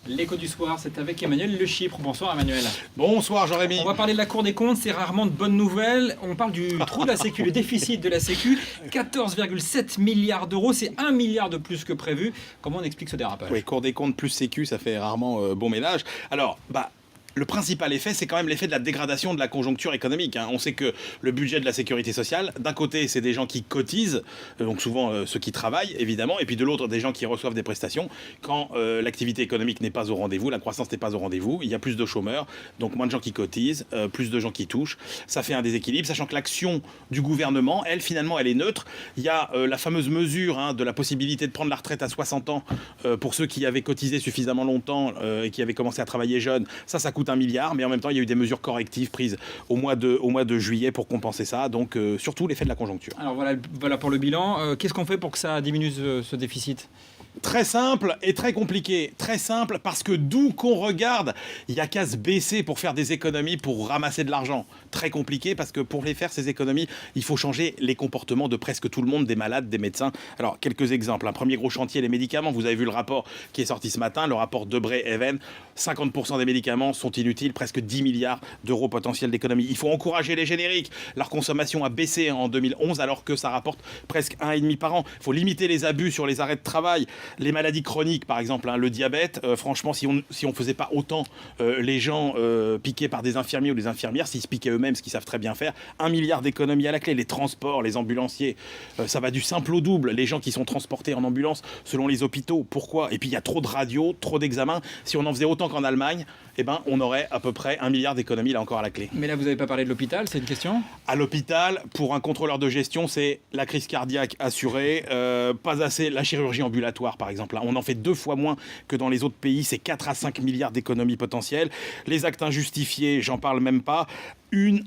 L'écho du soir, c'est avec Emmanuel Le Chypre. Bonsoir Emmanuel. Bonsoir Jean-Rémy. On va parler de la Cour des comptes, c'est rarement de bonnes nouvelles. On parle du trou de la Sécu, le déficit de la Sécu, 14,7 milliards d'euros, c'est 1 milliard de plus que prévu. Comment on explique ce dérapage? Oui, Cour des comptes plus Sécu, ça fait rarement bon ménage. Alors, le principal effet, c'est quand même l'effet de la dégradation de la conjoncture économique. On sait que le budget de la sécurité sociale, d'un côté, c'est des gens qui cotisent, donc souvent ceux qui travaillent, évidemment, et puis de l'autre, des gens qui reçoivent des prestations. Quand l'activité économique n'est pas au rendez-vous, la croissance n'est pas au rendez-vous, il y a plus de chômeurs, donc moins de gens qui cotisent, plus de gens qui touchent. Ça fait un déséquilibre, sachant que l'action du gouvernement, elle, finalement, elle est neutre. Il y a la fameuse mesure de la possibilité de prendre la retraite à 60 ans pour ceux qui avaient cotisé suffisamment longtemps et qui avaient commencé à travailler jeunes. Ça coûte 1 milliard, mais en même temps, il y a eu des mesures correctives prises au mois de juillet pour compenser ça. Donc, surtout l'effet de la conjoncture. Alors voilà pour le bilan. Qu'est-ce qu'on fait pour que ça diminue ce déficit? Très simple et très compliqué. Très simple parce que d'où qu'on regarde, il n'y a qu'à se baisser pour faire des économies, pour ramasser de l'argent. Très compliqué parce que pour les faire, ces économies, il faut changer les comportements de presque tout le monde, des malades, des médecins. Alors, quelques exemples. Un premier gros chantier, les médicaments. Vous avez vu le rapport qui est sorti ce matin, le rapport Debré-Even. 50% des médicaments sont inutiles, presque 10 milliards d'euros potentiels d'économie. Il faut encourager les génériques. Leur consommation a baissé en 2011 alors que ça rapporte presque 1,5 par an. Il faut limiter les abus sur les arrêts de travail. Les maladies chroniques, par exemple, le diabète, franchement, si on faisait pas autant les gens piqués par des infirmiers ou des infirmières, s'ils se piquaient eux-mêmes, ce qu'ils savent très bien faire, 1 milliard d'économies à la clé. Les transports, les ambulanciers, ça va du simple au double. Les gens qui sont transportés en ambulance selon les hôpitaux, pourquoi? Et puis il y a trop de radios, trop d'examens. Si on en faisait autant qu'en Allemagne, on aurait à peu près 1 milliard d'économies là encore à la clé. Mais là, vous n'avez pas parlé de l'hôpital, c'est une question? À l'hôpital, pour un contrôleur de gestion, c'est la crise cardiaque assurée, pas assez la chirurgie ambulatoire, par exemple. On en fait 2 fois moins que dans les autres pays, c'est 4 à 5 milliards d'économies potentielles. Les actes injustifiés, j'en parle même pas.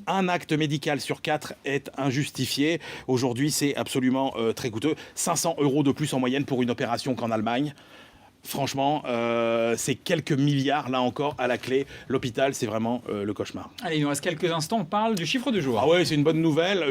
Un acte médical sur 4 est injustifié. Aujourd'hui, c'est absolument très coûteux. 500 € de plus en moyenne pour une opération qu'en Allemagne. Franchement, c'est quelques milliards, là encore, à la clé. L'hôpital, c'est vraiment le cauchemar. Allez, il nous reste quelques instants, on parle du chiffre du jour. Ah ouais, c'est une bonne nouvelle,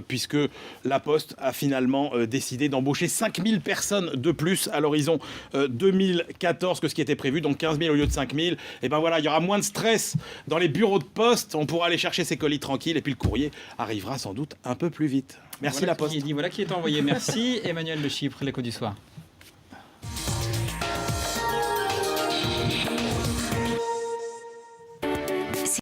puisque La Poste a finalement décidé d'embaucher 5000 personnes de plus à l'horizon 2014 que ce qui était prévu, donc 15 000 au lieu de 5000. Et ben voilà, il y aura moins de stress dans les bureaux de poste, on pourra aller chercher ses colis tranquilles, et puis le courrier arrivera sans doute un peu plus vite. Merci voilà La Poste. Voilà qui est envoyé. Merci Emmanuel Le Chypre, l'écho du soir.